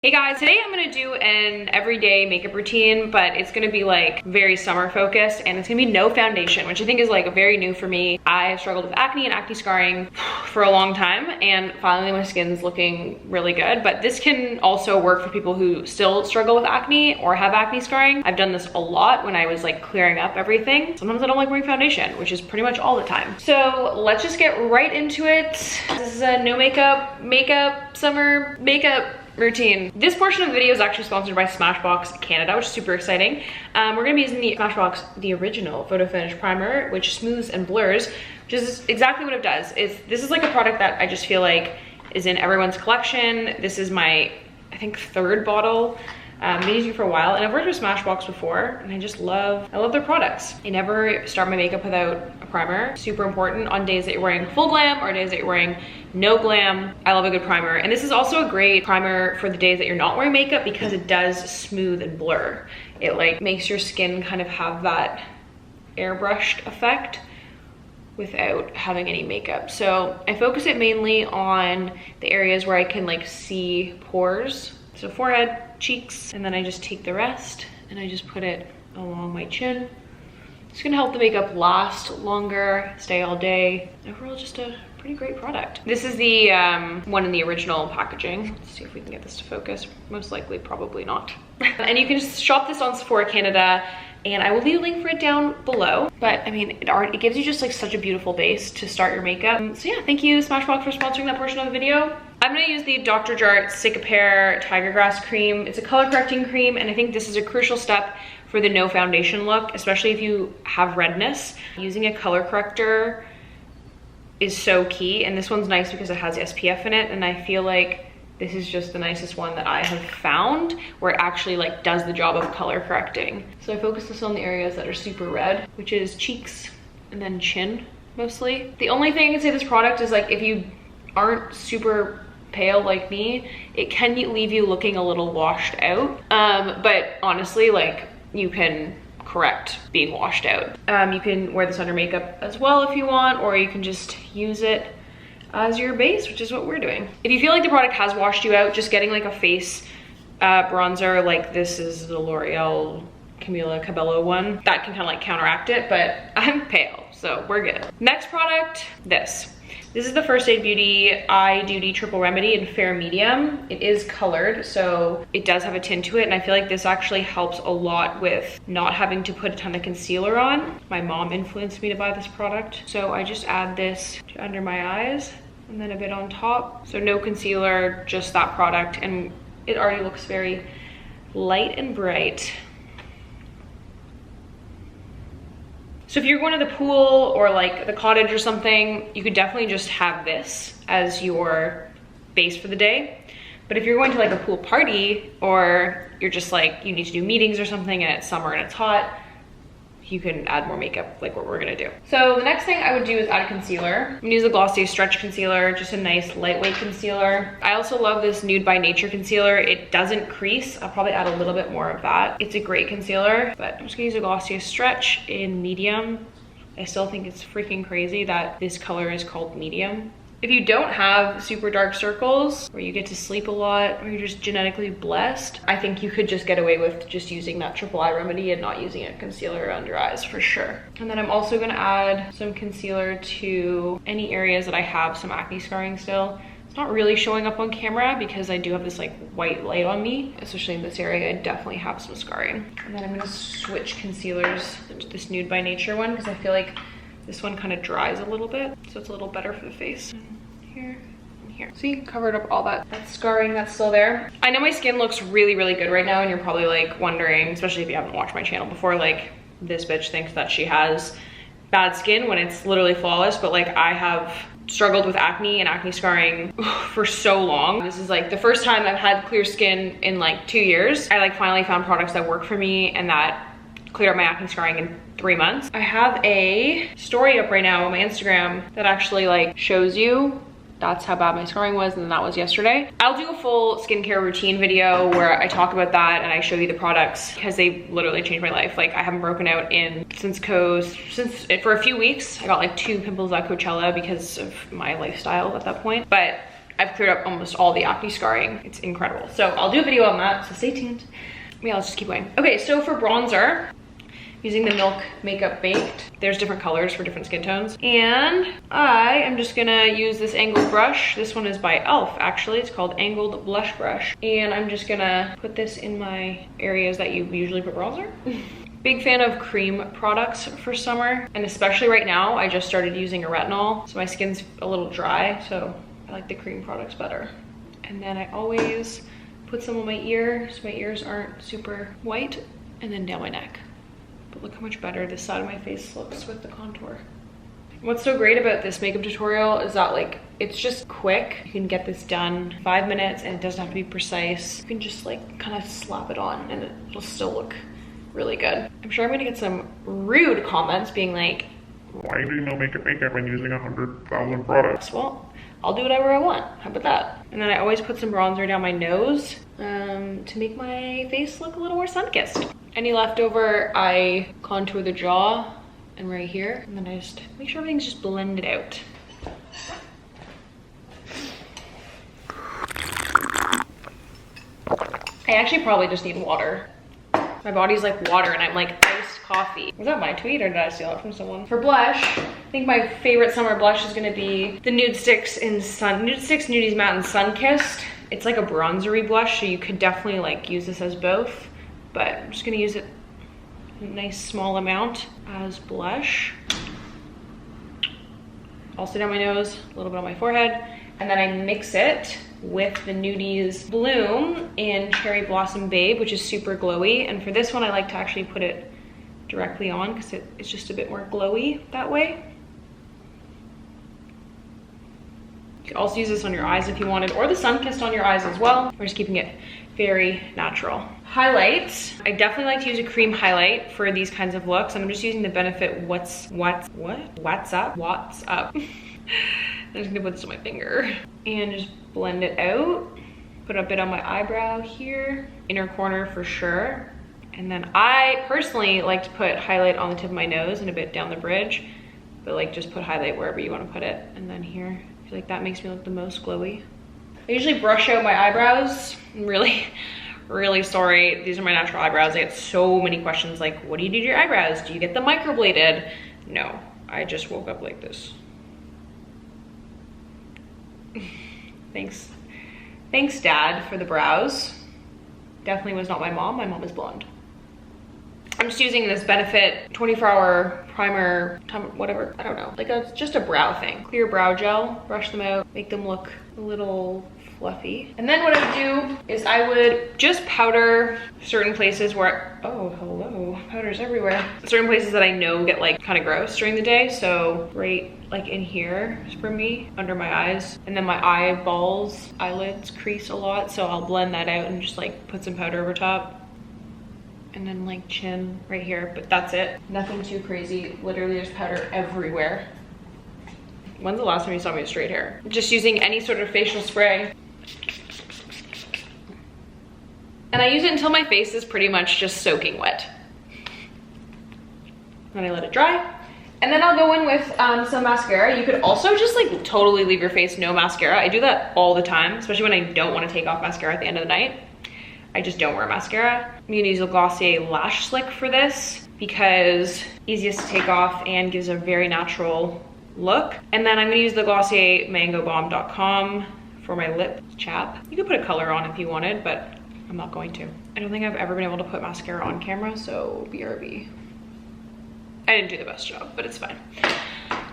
Hey guys, today I'm gonna do an everyday makeup routine, but it's gonna be like very summer focused, and it's gonna be no foundation, which I think is like very new for me. I have struggled with acne and acne scarring for a long time, and finally my skin's looking really good. But this can also work for people who still struggle with acne or have acne scarring. I've done this a lot when I was like clearing up everything. Sometimes I don't like wearing foundation, which is pretty much all the time. So let's just get right into it. This is a no makeup summer makeup routine. This portion of the video is actually sponsored by Smashbox Canada, which is super exciting. We're gonna be using the Smashbox, the original Photo Finish Primer, which smooths and blurs, which is exactly what it does. This is like a product that I just feel like is in everyone's collection. This is my, I think, third bottle. I've been using it for a while, and I've worked with Smashbox before, and I love their products. I never start my makeup without a primer. Super important on days that you're wearing full glam or days that you're wearing no glam. I love a good primer. And this is also a great primer for the days that you're not wearing makeup because it does smooth and blur. It like makes your skin kind of have that airbrushed effect without having any makeup. So I focus it mainly on the areas where I can like see pores. So forehead, cheeks, and then I just take the rest and I just put it along my chin. It's gonna help the makeup last longer, stay all day. Overall, just a pretty great product. This is the one in the original packaging. Let's see if we can get this to focus. Most likely, probably not. And you can just shop this on Sephora Canada, and I will leave a link for it down below. But I mean, it gives you just like such a beautiful base to start your makeup. So yeah, thank you Smashbox for sponsoring that portion of the video. I'm gonna use the Dr. Jart Cicapair Tiger Grass Cream. It's a color correcting cream, and I think this is a crucial step for the no foundation look, especially if you have redness. Using a color corrector is so key, and this one's nice because it has SPF in it, and I feel like this is just the nicest one that I have found where it actually like does the job of color correcting. So I focus this on the areas that are super red, which is cheeks and then chin mostly. The only thing I can say this product is like if you aren't super pale like me, it can leave you looking a little washed out. But honestly, like you can correct being washed out. You can wear this under makeup as well if you want, or you can just use it as your base, which is what we're doing. If you feel like the product has washed you out, just getting like a face bronzer, like this is the L'Oreal Camila Cabello one, that can kind of like counteract it, but I'm pale, so we're good. Next product, this. This is the First Aid Beauty Eye Duty Triple Remedy in Fair Medium. It is colored, so it does have a tint to it, and I feel like this actually helps a lot with not having to put a ton of concealer on. My mom influenced me to buy this product, so I just add this to under my eyes and then a bit on top. So no concealer, just that product, and it already looks very light and bright. So if you're going to the pool or like the cottage or something, you could definitely just have this as your base for the day. But if you're going to like a pool party, or you're just like, you need to do meetings or something and it's summer and it's hot, you can add more makeup like what we're gonna do. So the next thing I would do is add a concealer. I'm gonna use the Glossier Stretch Concealer, just a nice lightweight concealer. I also love this Nude by Nature concealer. It doesn't crease. I'll probably add a little bit more of that. It's a great concealer, but I'm just gonna use a Glossier Stretch in medium. I still think it's freaking crazy that this color is called medium. If you don't have super dark circles, or you get to sleep a lot, or you're just genetically blessed, I think you could just get away with just using that triple eye remedy and not using a concealer under eyes for sure. And then I'm also gonna add some concealer to any areas that I have some acne scarring still. It's not really showing up on camera because I do have this like white light on me, especially in this area. I definitely have some scarring. And then I'm gonna switch concealers into this Nude by Nature one because I feel like this one kind of dries a little bit, so it's a little better for the face. Here and here. See, covered up all that scarring that's still there. I know my skin looks really, really good right now, and you're probably like wondering, especially if you haven't watched my channel before, like this bitch thinks that she has bad skin when it's literally flawless, but like I have struggled with acne and acne scarring for so long. This is like the first time I've had clear skin in like 2 years. I like finally found products that work for me and that cleared up my acne scarring in 3 months. I have a story up right now on my Instagram that actually like shows you that's how bad my scarring was, and that was yesterday. I'll do a full skincare routine video where I talk about that and I show you the products because they literally changed my life. Like I haven't broken out for a few weeks. I got like 2 pimples at Coachella because of my lifestyle at that point. But I've cleared up almost all the acne scarring. It's incredible. So I'll do a video on that, so stay tuned. Yeah, let's just keep going. Okay, so for bronzer, using the Milk Makeup Baked. There's different colors for different skin tones. And I am just gonna use this angled brush. This one is by e.l.f. actually. It's called Angled Blush Brush. And I'm just gonna put this in my areas that you usually put bronzer. Big fan of cream products for summer. And especially right now, I just started using a retinol. So my skin's a little dry, so I like the cream products better. And then I always put some on my ear so my ears aren't super white, and then down my neck. But look how much better this side of my face looks with the contour. What's so great about this makeup tutorial is that like, it's just quick. You can get this done in 5 minutes and it doesn't have to be precise. You can just like kind of slap it on and it'll still look really good. I'm sure I'm gonna get some rude comments being like, why do you know makeup when using 100,000 products? Well, I'll do whatever I want. How about that? And then I always put some bronzer down my nose to make my face look a little more sun-kissed. Any leftover, I contour the jaw and right here. And then I just make sure everything's just blended out. I actually probably just need water. My body's like water and I'm like iced coffee. Was that my tweet or did I steal it from someone? For blush, I think my favorite summer blush is gonna be the Nude Sticks Nudies Matte and Sun Kissed. It's like a bronzery blush, so you could definitely like use this as both, but I'm just gonna use it in a nice small amount as blush. Also down my nose, a little bit on my forehead, and then I mix it with the Nudies Bloom in Cherry Blossom Babe, which is super glowy. And for this one, I like to actually put it directly on because it's just a bit more glowy that way. You could also use this on your eyes if you wanted, or the Sun Kissed on your eyes as well. We're just keeping it very natural. Highlights. I definitely like to use a cream highlight for these kinds of looks. I'm just using the Benefit What's Up. I'm just gonna put this on my finger and just blend it out. Put a bit on my eyebrow here, inner corner for sure. And then I personally like to put highlight on the tip of my nose and a bit down the bridge, but like just put highlight wherever you want to put it. And then here, I feel like that makes me look the most glowy. I usually brush out my eyebrows. I'm really sorry. These are my natural eyebrows. I get so many questions like, what do you do to your eyebrows? Do you get them microbladed? No, I just woke up like this. Thanks Dad for the brows. Definitely was not my mom. My mom is blonde. I'm just using this Benefit 24-hour primer, whatever, I don't know. Like just a brow thing. Clear brow gel, brush them out, make them look a little fluffy. And then what I would do is I would just powder certain places where, oh, hello, powder's everywhere. Certain places that I know get like kind of gross during the day. So right like in here for me, under my eyes. And then my eyeballs, eyelids crease a lot. So I'll blend that out and just like put some powder over top. And then like chin right here, but that's it. Nothing too crazy. Literally there's powder everywhere. When's the last time you saw me with straight hair? Just using any sort of facial spray. And I use it until my face is pretty much just soaking wet. Then I let it dry. And then I'll go in with some mascara. You could also just like totally leave your face no mascara. I do that all the time, especially when I don't want to take off mascara at the end of the night. I just don't wear mascara. I'm gonna use a Glossier Lash Slick for this because easiest to take off and gives a very natural look. And then I'm gonna use the Glossier MangoBomb.com for my lip chap. You could put a color on if you wanted, but I'm not going to. I don't think I've ever been able to put mascara on camera, so BRB. I didn't do the best job, but it's fine.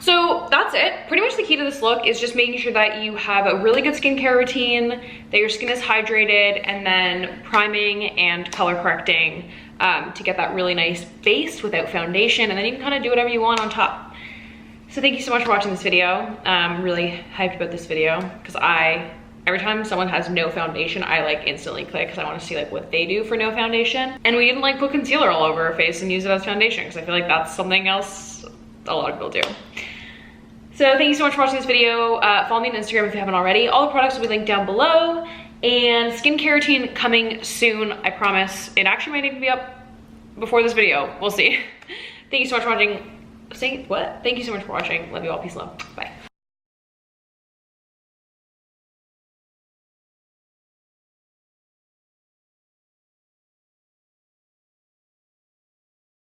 So that's it. Pretty much the key to this look is just making sure that you have a really good skincare routine, that your skin is hydrated, and then priming and color correcting to get that really nice base without foundation, and then you can kind of do whatever you want on top. So thank you so much for watching this video. I'm really hyped about this video because every time someone has no foundation, I like instantly click because I want to see like what they do for no foundation. And we didn't like put concealer all over our face and use it as foundation because I feel like that's something else a lot of people do. So thank you so much for watching this video. Follow me on Instagram if you haven't already. All the products will be linked down below. And skincare routine coming soon, I promise. It actually might even be up before this video. We'll see. Thank you so much for watching. Say what? Thank you so much for watching. Love you all. Peace and love. Bye.